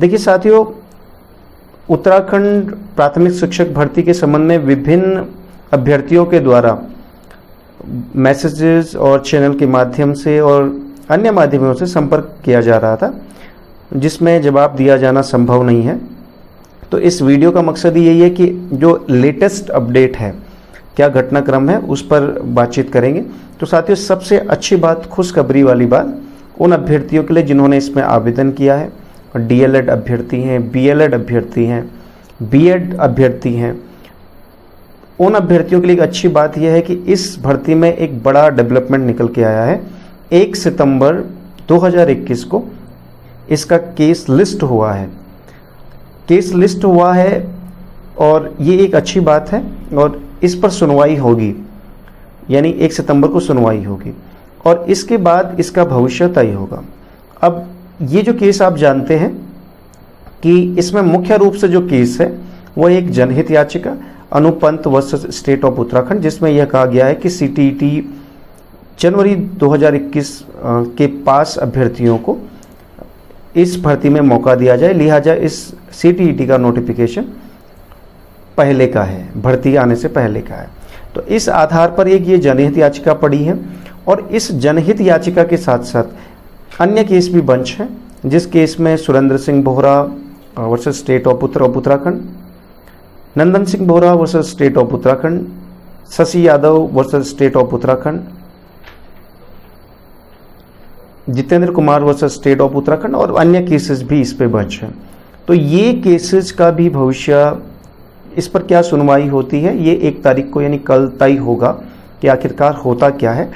देखिए साथियों, उत्तराखंड प्राथमिक शिक्षक भर्ती के संबंध में विभिन्न अभ्यर्थियों के द्वारा मैसेजेस और चैनल के माध्यम से और अन्य माध्यमों से संपर्क किया जा रहा था, जिसमें जवाब दिया जाना संभव नहीं है। तो इस वीडियो का मकसद यही है कि जो लेटेस्ट अपडेट है, क्या घटनाक्रम है, उस पर बातचीत करेंगे। तो साथियों, सबसे अच्छी बात, खुशखबरी वाली बात उन अभ्यर्थियों के लिए जिन्होंने इसमें आवेदन किया है, डीएलएड अभ्यर्थी हैं, बीएलएड अभ्यर्थी हैं, बीएड अभ्यर्थी हैं, उन अभ्यर्थियों के लिए एक अच्छी बात यह है कि इस भर्ती में एक बड़ा डेवलपमेंट निकल के आया है। 1 सितंबर 2021 को इसका केस लिस्ट हुआ है। केस लिस्ट हुआ है और ये एक अच्छी बात है और इस पर सुनवाई होगी, यानी 1 सितंबर को सुनवाई होगी और इसके बाद इसका भविष्य तय होगा। अब ये जो केस आप जानते हैं कि इसमें मुख्य रूप से जो केस है वो एक जनहित याचिका अनुपंत वर्सेस स्टेट ऑफ उत्तराखंड, जिसमें यह कहा गया है कि सीटीईटी जनवरी 2021 के पास अभ्यर्थियों को इस भर्ती में मौका दिया जाए, लिहाजा इस सीटीईटी का नोटिफिकेशन पहले का है, भर्ती आने से पहले का है। तो इस आधार पर एक ये जनहित याचिका पड़ी है और इस जनहित याचिका के साथ साथ अन्य केस भी बंच हैं, जिस केस में Surendra Singh Bohra versus state of Uttarakhand, Nandan Singh Bohra versus state of Uttarakhand, Shashi Yadav versus state of Uttarakhand, Jitendra Kumar versus state of Uttarakhand और अन्य केसेस भी इस पे बंच हैं। तो ये केसेस का भी भविष्य, इस पर क्या सुनवाई होती है, ये 1 तारीख को यानी कल तय होगा कि आखिरकार होता क्या है।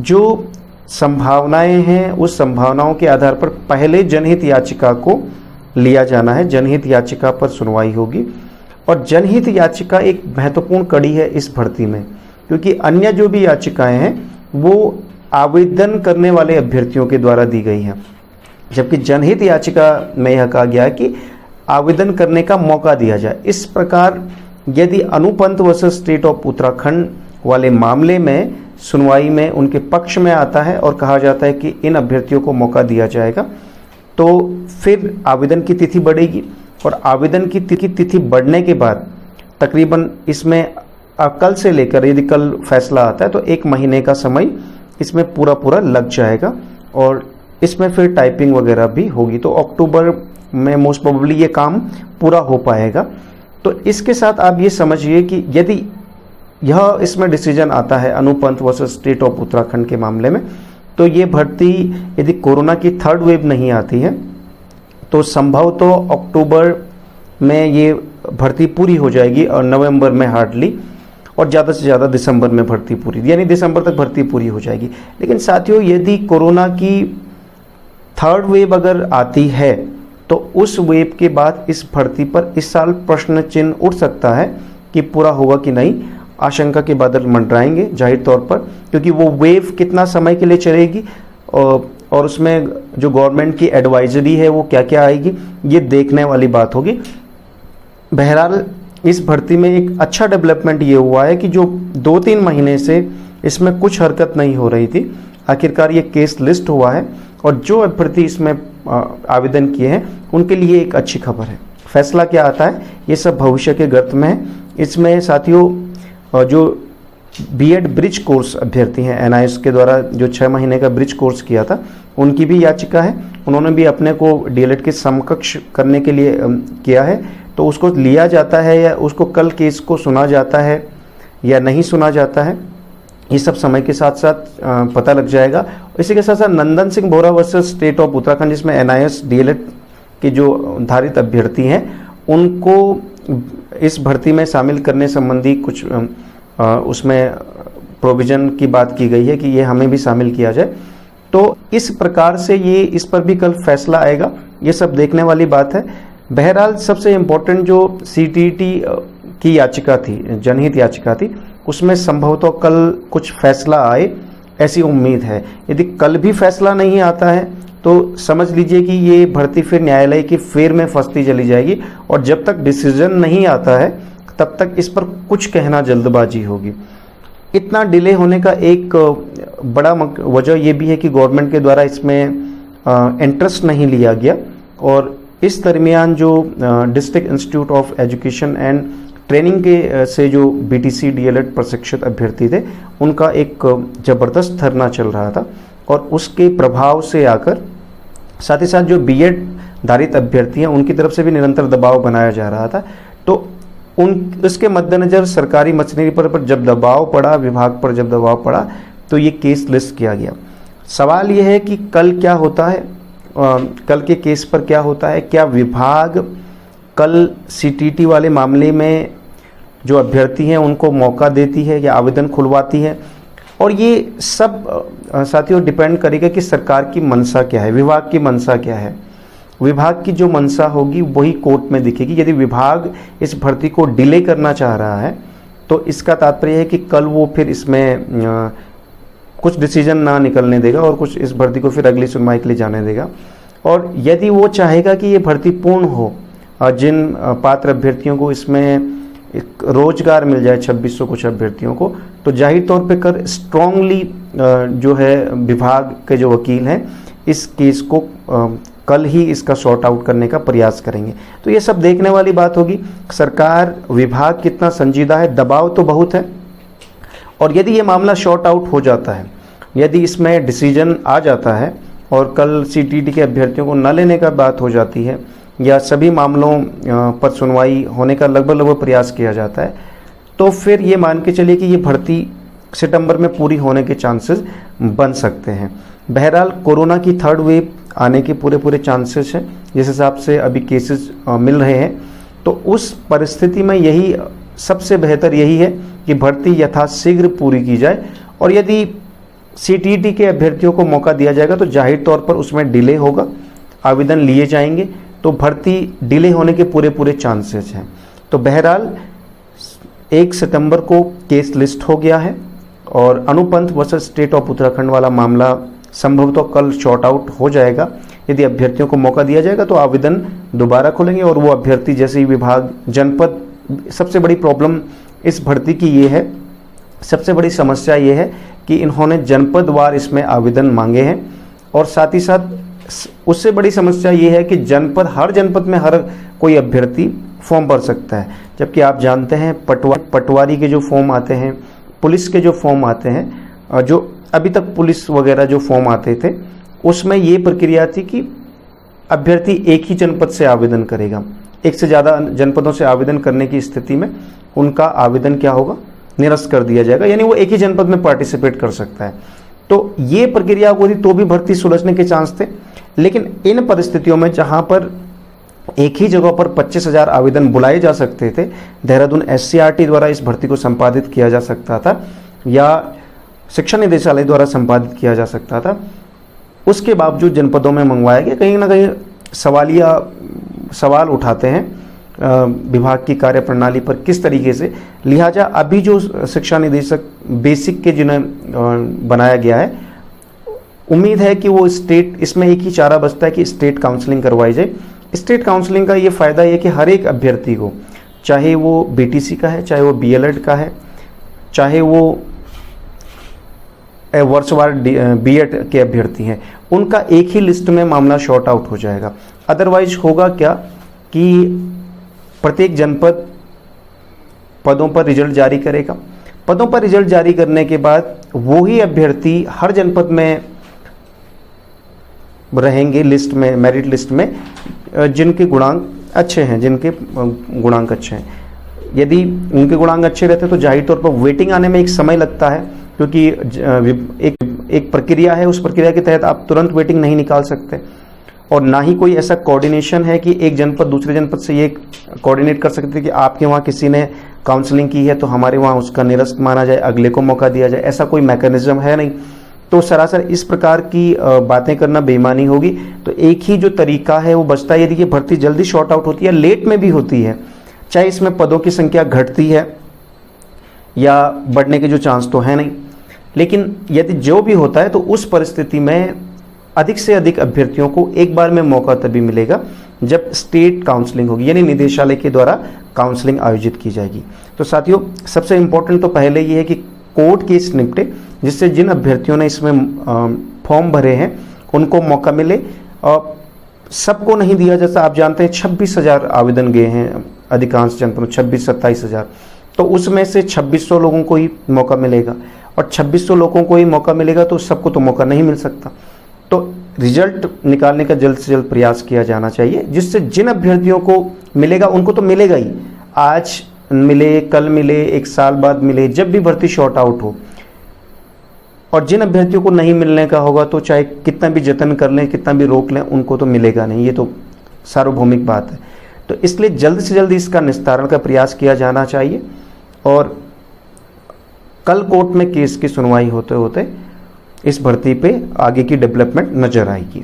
जो संभावनाएं हैं उस संभावनाओं के आधार पर पहले जनहित याचिका को लिया जाना है, जनहित याचिका पर सुनवाई होगी और जनहित याचिका एक महत्वपूर्ण कड़ी है इस भर्ती में, क्योंकि अन्य जो भी याचिकाएं हैं वो आवेदन करने वाले अभ्यर्थियों के द्वारा दी गई हैं, जबकि जनहित याचिका में यह कहा गया है कि आवेदन करने का मौका दिया जाए। इस प्रकार यदि अनुपंत वर्सेस स्टेट ऑफ उत्तराखंड वाले मामले में सुनवाई में उनके पक्ष में आता है और कहा जाता है कि इन अभ्यर्थियों को मौका दिया जाएगा, तो फिर आवेदन की तिथि बढ़ेगी और आवेदन की तिथि बढ़ने के बाद तकरीबन इसमें कल से लेकर, यदि कल फैसला आता है तो 1 महीने का समय इसमें पूरा लग जाएगा और इसमें फिर टाइपिंग वगैरह भी होगी। तो अक्टूबर में मोस्ट प्रोबेबली ये काम पूरा हो पाएगा। तो इसके साथ आप ये समझिए कि यदि यह इसमें डिसीजन आता है अनुपंत वर्सेस स्टेट ऑफ उत्तराखंड के मामले में, तो ये भर्ती यदि कोरोना की 3rd वेव नहीं आती है तो संभव तो अक्टूबर में ये भर्ती पूरी हो जाएगी और नवंबर में हार्डली, और ज़्यादा से ज़्यादा दिसंबर में भर्ती पूरी, यानी दिसंबर तक भर्ती पूरी हो जाएगी। लेकिन साथियों, यदि कोरोना की 3rd वेव अगर आती है तो उस वेव के बाद इस भर्ती पर इस साल प्रश्न चिन्ह उठ सकता है कि पूरा होगा कि नहीं। आशंका के बादल मंडराएंगे जाहिर तौर पर, क्योंकि वो वेव कितना समय के लिए चलेगी और उसमें जो गवर्नमेंट की एडवाइजरी है वो क्या क्या आएगी, ये देखने वाली बात होगी। बहरहाल इस भर्ती में एक अच्छा डेवलपमेंट ये हुआ है कि जो 2-3 महीने से इसमें कुछ हरकत नहीं हो रही थी, आखिरकार ये केस लिस्ट हुआ है और जो अभ्यर्थी इसमें आवेदन किए हैं उनके लिए एक अच्छी खबर है। फैसला क्या आता है ये सब भविष्य के गर्त में है। इसमें साथियों, जो बीएड ब्रिज कोर्स अभ्यर्थी हैं, एनआईएस के द्वारा जो 6 महीने का ब्रिज कोर्स किया था, उनकी भी याचिका है। उन्होंने भी अपने को डीएलएड के समकक्ष करने के लिए किया है, तो उसको लिया जाता है या उसको कल केस को सुना जाता है या नहीं सुना जाता है, ये सब समय के साथ साथ पता लग जाएगा। इसी के साथ साथ Nandan Singh Bohra versus state of Uttarakhand, जिसमें एनआईएस डीएलएड के जो धारित अभ्यर्थी हैं उनको इस भर्ती में शामिल करने संबंधी कुछ उसमें प्रोविजन की बात की गई है कि ये हमें भी शामिल किया जाए। तो इस प्रकार से ये इस पर भी कल फैसला आएगा, ये सब देखने वाली बात है। बहरहाल सबसे इम्पोर्टेंट जो सीटीईटी की याचिका थी, जनहित याचिका थी, उसमें संभवतः कल कुछ फैसला आए ऐसी उम्मीद है। यदि कल भी फैसला नहीं आता है तो समझ लीजिए कि ये भर्ती फिर न्यायालय की फेर में फंसती चली जाएगी और जब तक डिसीजन नहीं आता है तब तक इस पर कुछ कहना जल्दबाजी होगी। इतना डिले होने का एक बड़ा वजह ये भी है कि गवर्नमेंट के द्वारा इसमें इंटरेस्ट नहीं लिया गया और इस दरमियान जो district institute of education and training के से जो बीटीसी डीएलएड प्रशिक्षित अभ्यर्थी थे, उनका एक ज़बरदस्त धरना चल रहा था और उसके प्रभाव से आकर साथ ही साथ जो बीएड धारित अभ्यर्थी हैं उनकी तरफ से भी निरंतर दबाव बनाया जा रहा था। तो उसके मद्देनज़र सरकारी मशीनरी पर जब दबाव पड़ा, विभाग पर जब दबाव पड़ा, तो ये केस लिस्ट किया गया। सवाल ये है कि कल क्या होता है, कल के केस पर क्या होता है। क्या विभाग कल सीटीटी वाले मामले में जो अभ्यर्थी हैं उनको मौका देती है या आवेदन खुलवाती है, और ये सब साथियों डिपेंड करेगा कि सरकार की मंशा क्या है, विभाग की मंशा क्या है। विभाग की जो मंशा होगी वही कोर्ट में दिखेगी। यदि विभाग इस भर्ती को डिले करना चाह रहा है तो इसका तात्पर्य है कि कल वो फिर इसमें कुछ डिसीजन ना निकलने देगा और कुछ इस भर्ती को फिर अगली सुनवाई के लिए जाने देगा। और यदि वो चाहेगा कि ये भर्ती पूर्ण हो, जिन पात्र अभ्यर्थियों को इसमें एक रोजगार मिल जाए 2600 कुछ अभ्यर्थियों को, तो जाहिर तौर पे कर स्ट्रांगली जो है विभाग के जो वकील हैं इस केस को कल ही इसका सॉर्ट आउट करने का प्रयास करेंगे। तो ये सब देखने वाली बात होगी। सरकार, विभाग कितना संजीदा है, दबाव तो बहुत है, और यदि ये मामला सॉर्ट आउट हो जाता है, यदि इसमें डिसीजन आ जाता है और कल सीटीटी के अभ्यर्थियों को न लेने का बात हो जाती है या सभी मामलों पर सुनवाई होने का लगभग प्रयास किया जाता है, तो फिर ये मान के चलिए कि ये भर्ती सितंबर में पूरी होने के चांसेस बन सकते हैं। बहरहाल कोरोना की थर्ड वेव आने के पूरे चांसेस हैं जिस हिसाब से अभी केसेस मिल रहे हैं। तो उस परिस्थिति में यही सबसे बेहतर यही है कि भर्ती यथाशीघ्र पूरी की जाए, और यदि सीटीटी के अभ्यर्थियों को मौका दिया जाएगा तो जाहिर तौर पर उसमें डिले होगा, आवेदन लिए जाएंगे, तो भर्ती डिले होने के पूरे चांसेस हैं। तो बहरहाल 1 सितंबर को केस लिस्ट हो गया है और अनुपंथ वर्सेस स्टेट ऑफ उत्तराखंड वाला मामला संभवतः कल शॉर्ट आउट हो जाएगा। यदि अभ्यर्थियों को मौका दिया जाएगा तो आवेदन दोबारा खुलेंगे और वो अभ्यर्थी जैसे ही विभाग जनपद, सबसे बड़ी प्रॉब्लम इस भर्ती की ये है, सबसे बड़ी समस्या ये है कि इन्होंने जनपदवार इसमें आवेदन मांगे हैं, और साथ ही साथ उससे बड़ी समस्या ये है कि हर जनपद में हर कोई अभ्यर्थी फॉर्म भर सकता है, जबकि आप जानते हैं पटवारी के जो फॉर्म आते हैं, पुलिस के जो फॉर्म आते हैं, जो अभी तक पुलिस वगैरह जो फॉर्म आते थे उसमें ये प्रक्रिया थी कि अभ्यर्थी एक ही जनपद से आवेदन करेगा। एक से ज़्यादा जनपदों से आवेदन करने की स्थिति में उनका आवेदन क्या होगा, निरस्त कर दिया जाएगा, यानी वो एक ही जनपद में पार्टिसिपेट कर सकता है। तो ये प्रक्रिया होती तो भी भर्ती सुलझने के चांस थे। लेकिन इन परिस्थितियों में जहाँ पर एक ही जगह पर 25,000 आवेदन बुलाए जा सकते थे, देहरादून SCRT द्वारा इस भर्ती को संपादित किया जा सकता था या शिक्षा निदेशालय द्वारा संपादित किया जा सकता था, उसके बावजूद जनपदों में मंगवाया गया। कहीं ना कहीं सवाल उठाते हैं विभाग की कार्यप्रणाली पर किस तरीके से। लिहाजा अभी जो शिक्षा निदेशक बेसिक के जिन्हें बनाया गया है, उम्मीद है कि वो स्टेट, इसमें एक ही चारा बचता है कि स्टेट काउंसलिंग करवाई जाए। स्टेट काउंसलिंग का ये फ़ायदा ये कि हर एक अभ्यर्थी को, चाहे वो बीटीसी का है, चाहे वो BLED का है, चाहे वो वर्षवार BEd के अभ्यर्थी हैं, उनका एक ही लिस्ट में मामला शॉर्ट आउट हो जाएगा। अदरवाइज होगा क्या कि प्रत्येक जनपद पदों पर रिजल्ट जारी करेगा, पदों पर रिजल्ट जारी करने के बाद वो ही अभ्यर्थी हर जनपद में रहेंगे लिस्ट में, मेरिट लिस्ट में, जिनके गुणांक अच्छे हैं, यदि उनके गुणांक अच्छे रहते तो जाहिर तौर पर वेटिंग आने में एक समय लगता है, क्योंकि एक प्रक्रिया है, उस प्रक्रिया के तहत आप तुरंत वेटिंग नहीं निकाल सकते, और ना ही कोई ऐसा कोऑर्डिनेशन है कि एक जनपद दूसरे जनपद से ये कोऑर्डिनेट कर सकते कि आपके वहाँ किसी ने काउंसलिंग की है तो हमारे वहाँ उसका निरस्त माना जाए, अगले को मौका दिया जाए, ऐसा कोई मैकेनिज्म है नहीं। तो सरासर इस प्रकार की बातें करना बेईमानी होगी। तो एक ही जो तरीका है वो बचता है, यदि ये भर्ती जल्दी शॉर्ट आउट होती है, लेट में भी होती है, चाहे इसमें पदों की संख्या घटती है या बढ़ने के जो चांस तो है नहीं, लेकिन यदि जो भी होता है तो उस परिस्थिति में अधिक से अधिक अभ्यर्थियों को एक बार में मौका तभी मिलेगा जब स्टेट काउंसलिंग होगी, यानी निदेशालय के द्वारा काउंसलिंग आयोजित की जाएगी। तो साथियों, सबसे इम्पोर्टेंट तो पहले ये है कि कोर्ट केस निपटे, जिससे जिन अभ्यर्थियों ने इसमें फॉर्म भरे हैं उनको मौका मिले। और सबको नहीं दिया, जैसा आप जानते हैं 26,000 आवेदन गए हैं अधिकांश जनपदों, 26-27,000, तो उसमें से 2600 लोगों को ही मौका मिलेगा, और 2600 लोगों को ही मौका मिलेगा तो सबको तो मौका नहीं मिल सकता। तो रिजल्ट निकालने का जल्द से जल्द प्रयास किया जाना चाहिए, जिससे जिन अभ्यर्थियों को मिलेगा उनको तो मिलेगा ही, आज मिले, कल मिले, एक साल बाद मिले, जब भी भर्ती शॉर्ट आउट हो। और जिन अभ्यर्थियों को नहीं मिलने का होगा तो चाहे कितना भी जतन कर लें, कितना भी रोक लें, उनको तो मिलेगा नहीं, ये तो सार्वभौमिक बात है। तो इसलिए जल्द से जल्द इसका निस्तारण का प्रयास किया जाना चाहिए, और कल कोर्ट में केस की सुनवाई होते होते इस भर्ती पे आगे की डेवलपमेंट नजर आएगी।